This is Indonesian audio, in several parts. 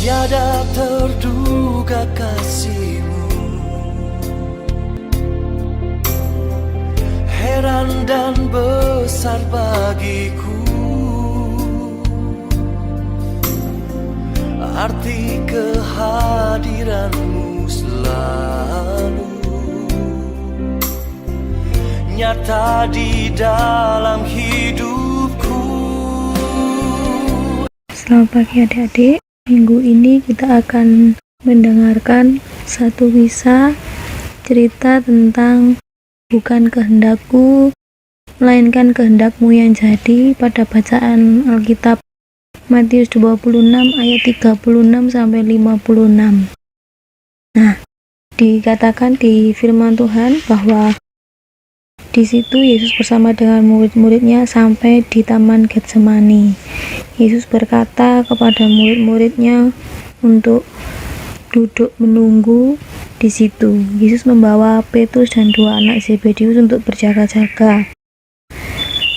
Tiada terduga kasih-Mu, heran dan besar bagiku arti kehadiran-Mu selalu nyata di dalam hidupku. Selamat pagi adik-adik. Minggu ini kita akan mendengarkan satu kisah cerita tentang bukan kehendakku, melainkan kehendak-Mu yang jadi pada bacaan Alkitab Matius 26 ayat 36 sampai 56. Nah, dikatakan di firman Tuhan bahwa di situ Yesus bersama dengan murid-muridnya sampai di Taman Getsemani. Yesus berkata kepada murid-muridnya untuk duduk menunggu di situ. Yesus membawa Petrus dan dua anak Zebedeus untuk berjaga-jaga.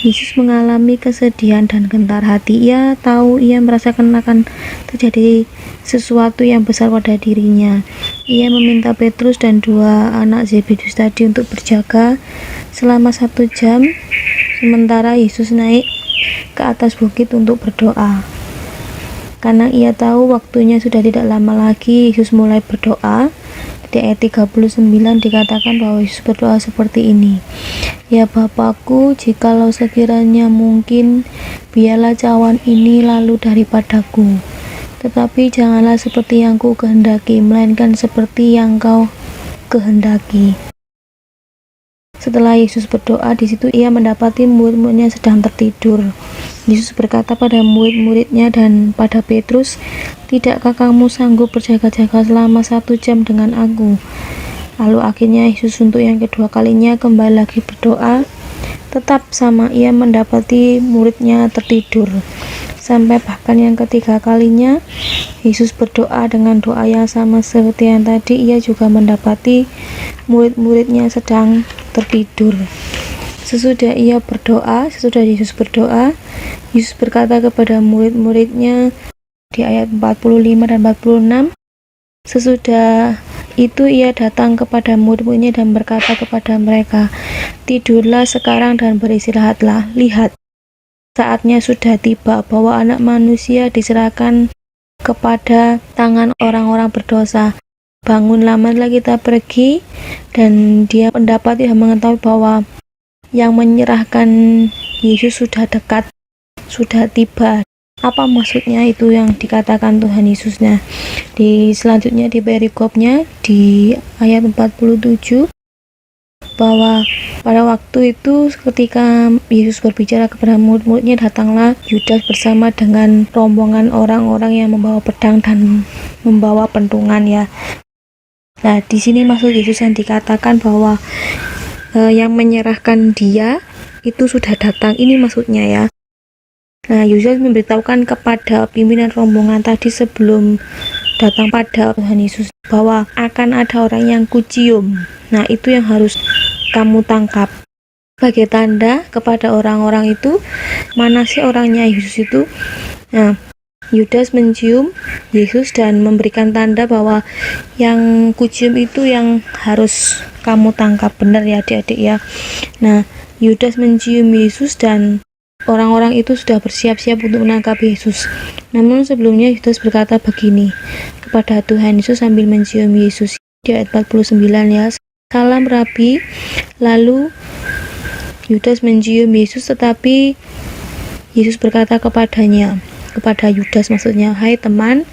Yesus mengalami kesedihan dan gentar hati. Ia tahu, ia merasakan akan terjadi sesuatu yang besar pada dirinya. Ia meminta Petrus dan dua anak Zebedeus tadi untuk berjaga selama 1 jam, sementara Yesus naik ke atas bukit untuk berdoa. Karena ia tahu waktunya sudah tidak lama lagi, Yesus mulai berdoa. Di ayat 39 dikatakan bahwa Yesus berdoa seperti ini. Ya Bapakku, jikalau sekiranya mungkin, biarlah cawan ini lalu daripadaku. Tetapi janganlah seperti yang ku kehendaki, melainkan seperti yang Kau kehendaki. Setelah Yesus berdoa, di situ ia mendapati murid-muridnya sedang tertidur. Yesus berkata pada murid-muridnya dan pada Petrus, "Tidakkah kamu sanggup berjaga-jaga selama 1 jam dengan aku?" Lalu akhirnya Yesus untuk yang kedua kalinya kembali lagi berdoa. Tetap sama, ia mendapati muridnya tertidur. Sampai bahkan yang ketiga kalinya Yesus berdoa dengan doa yang sama seperti yang tadi, ia juga mendapati murid-muridnya sedang tertidur. Sesudah Yesus berdoa, Yesus berkata kepada murid-muridnya di ayat 45 dan 46, sesudah itu ia datang kepada murid-muridnya dan berkata kepada mereka, "Tidurlah sekarang dan beristirahatlah. Lihat, saatnya sudah tiba bahwa Anak Manusia diserahkan kepada tangan orang-orang berdosa. Bangunlah, marilah kita pergi." Dan dia mendapati dan mengetahui bahwa yang menyerahkan Yesus sudah dekat, sudah tiba. Apa maksudnya itu yang dikatakan Tuhan Yesusnya? Selanjutnya di perikopnya di ayat 47, bahwa pada waktu itu ketika Yesus berbicara kepada murid-muridnya, datanglah Yudas bersama dengan rombongan orang-orang yang membawa pedang dan membawa pentungan ya. Nah, di sini maksud Yesus yang dikatakan bahwa yang menyerahkan dia itu sudah datang, ini maksudnya ya. Nah, Yudas memberitahukan kepada pimpinan rombongan tadi sebelum datang pada Tuhan Yesus bahwa akan ada orang yang kucium. Nah, itu yang harus kamu tangkap sebagai tanda kepada orang-orang itu, mana sih orangnya Yesus itu. Nah, Yudas mencium Yesus dan memberikan tanda bahwa yang kucium itu yang harus kamu tangkap. Benar ya adik-adik ya. Nah, Yudas mencium Yesus dan orang-orang itu sudah bersiap-siap untuk menangkap Yesus. Namun sebelumnya Yudas berkata begini kepada Tuhan Yesus sambil mencium Yesus di ayat 49 ya. "Salam Rabi." Lalu Yudas mencium Yesus, tetapi Yesus berkata kepada Yudas maksudnya, "Hai teman,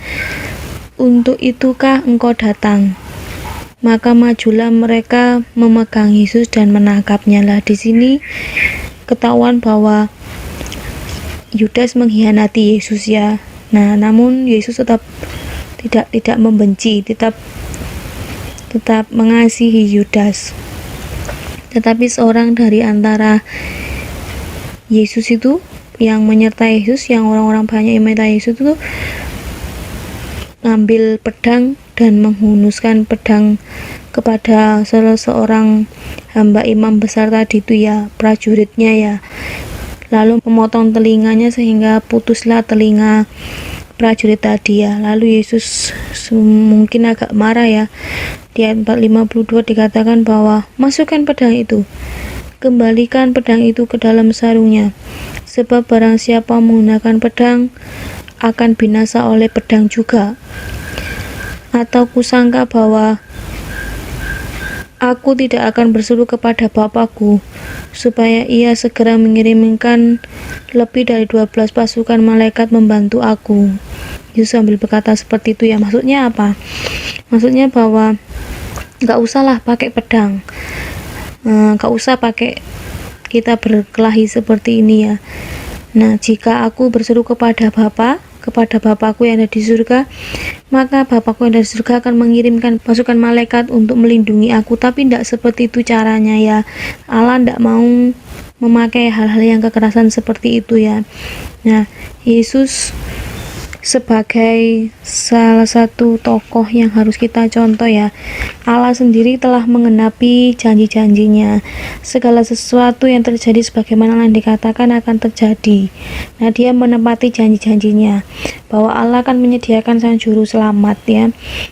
untuk itukah engkau datang?" Maka majulah mereka memegang Yesus dan menangkapnya. Lah di sini ketahuan bahwa Yudas mengkhianati Yesus ya. Nah, namun Yesus tetap tidak membenci, tetap mengasihi Yudas. Tetapi seorang dari antara Yesus itu yang menyertai Yesus, yang orang-orang banyak yang menyertai Yesus itu ngambil pedang dan menghunuskan pedang kepada salah seorang hamba imam besar tadi itu ya, prajuritnya ya. Lalu memotong telinganya sehingga putuslah telinga prajurit tadi ya. Lalu Yesus mungkin agak marah ya. Di ayat 452 dikatakan bahwa masukkan pedang itu, kembalikan pedang itu ke dalam sarungnya, sebab barang siapa menggunakan pedang akan binasa oleh pedang juga. Atau kusangka bahwa aku tidak akan berseru kepada Bapakku supaya ia segera mengirimkan lebih dari 12 pasukan malaikat membantu aku. Yesus sambil berkata seperti itu ya. Maksudnya apa? Maksudnya bahwa gak usahlah pakai pedang, gak usah pakai kita berkelahi seperti ini ya. Nah, jika aku berseru kepada Bapakku yang ada di surga, maka Bapakku yang ada di surga akan mengirimkan pasukan malaikat untuk melindungi aku. Tapi tidak seperti itu caranya ya. Allah tidak mau memakai hal-hal yang kekerasan seperti itu ya. Nah, Yesus sebagai salah satu tokoh yang harus kita contoh ya. Allah sendiri telah menggenapi janji-janjinya. Segala sesuatu yang terjadi sebagaimana yang dikatakan akan terjadi. Nah, dia menepati janji-janjinya bahwa Allah akan menyediakan sang juru selamat ya,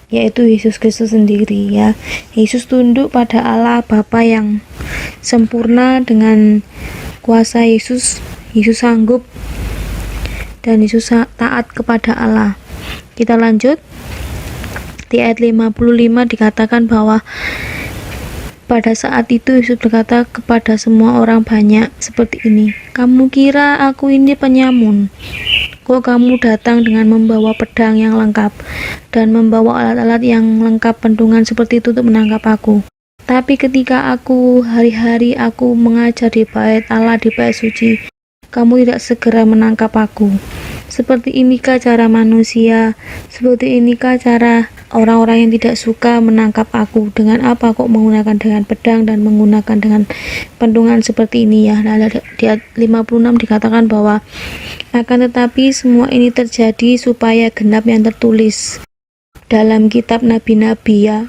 yaitu Yesus Kristus sendiri ya. Yesus tunduk pada Allah Bapa yang sempurna. Dengan kuasa Yesus sanggup dan Yesus taat kepada Allah. Kita lanjut. Di ayat 55 dikatakan bahwa pada saat itu Yesus berkata kepada semua orang banyak seperti ini, kamu kira aku ini penyamun? Kok kamu datang dengan membawa pedang yang lengkap dan membawa alat-alat yang lengkap pentungan seperti itu untuk menangkap aku? Tapi ketika aku hari-hari aku mengajar di bait Allah, di bait suci, kamu tidak segera menangkap aku. Seperti inikah cara manusia? Seperti inikah cara orang-orang yang tidak suka menangkap aku? Dengan apa kok menggunakan dengan pedang dan menggunakan dengan pentungan seperti ini ya? Nah, di ayat 56 dikatakan bahwa akan tetapi semua ini terjadi supaya genap yang tertulis dalam kitab nabi-nabi ya.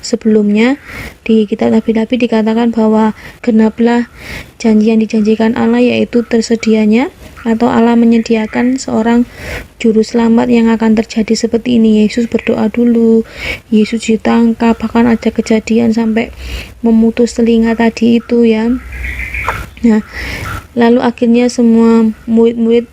Sebelumnya di kitab nabi-nabi dikatakan bahwa genaplah janji yang dijanjikan Allah, yaitu tersedianya atau Allah menyediakan seorang juru selamat yang akan terjadi seperti ini. Yesus berdoa dulu, Yesus ditangkap, bahkan ada kejadian sampai memutus telinga tadi itu ya. Nah, lalu akhirnya semua murid-murid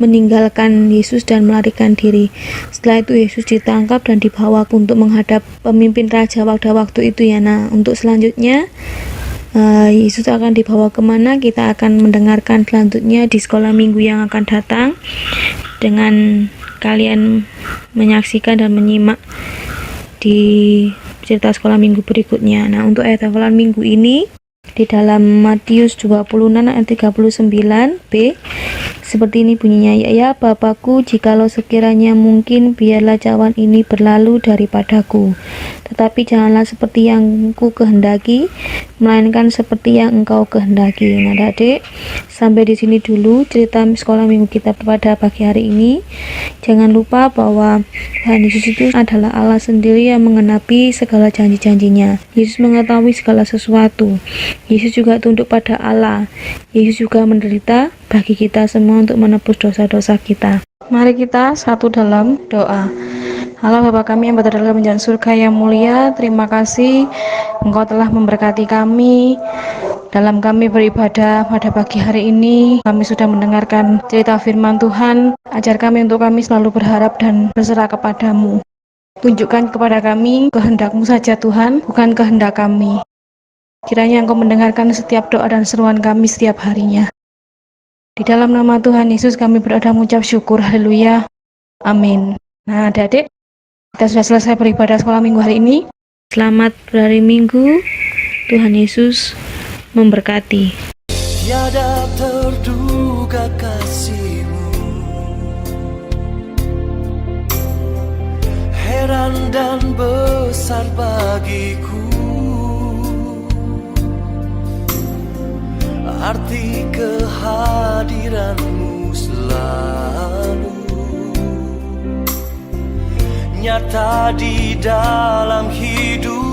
meninggalkan Yesus dan melarikan diri. Setelah itu Yesus ditangkap dan dibawa untuk menghadap pemimpin raja pada waktu itu ya. Nah, untuk selanjutnya Yesus akan dibawa kemana, kita akan mendengarkan selanjutnya di sekolah minggu yang akan datang, dengan kalian menyaksikan dan menyimak di cerita sekolah minggu berikutnya. Nah, untuk ayat hafalan minggu ini di dalam Matius 26 ayat 39b, seperti ini bunyinya, ya Bapakku, jikalau sekiranya mungkin, biarlah cawan ini berlalu daripadaku, tetapi janganlah seperti yang ku kehendaki, melainkan seperti yang engkau kehendaki. Nah, adik, sampai di sini dulu cerita sekolah minggu kita pada pagi hari ini. Jangan lupa bahwa Tuhan Yesus itu adalah Allah sendiri yang menggenapi segala janji-janjinya. Yesus mengetahui segala sesuatu. Yesus juga tunduk pada Allah. Yesus juga menderita bagi kita semua untuk menebus dosa-dosa kita. Mari kita satu dalam doa. Allah Bapa kami yang berada dalam kerajaan surga yang mulia, terima kasih Engkau telah memberkati kami dalam kami beribadah pada pagi hari ini. Kami sudah mendengarkan cerita firman Tuhan. Ajar kami untuk kami selalu berharap dan berserah kepadamu. Tunjukkan kepada kami kehendak-Mu saja Tuhan, bukan kehendak kami. Kiranya Engkau mendengarkan setiap doa dan seruan kami setiap harinya. Di dalam nama Tuhan Yesus kami berdoa mengucap syukur. Haleluya. Amin. Nah, adik-adik, kita sudah selesai beribadah sekolah minggu hari ini. Selamat berhari Minggu. Tuhan Yesus memberkati. Tiada terduga kasih-Mu, heran dan besar bagiku, arti kehadiran-Mu selalu nyata di dalam hidup.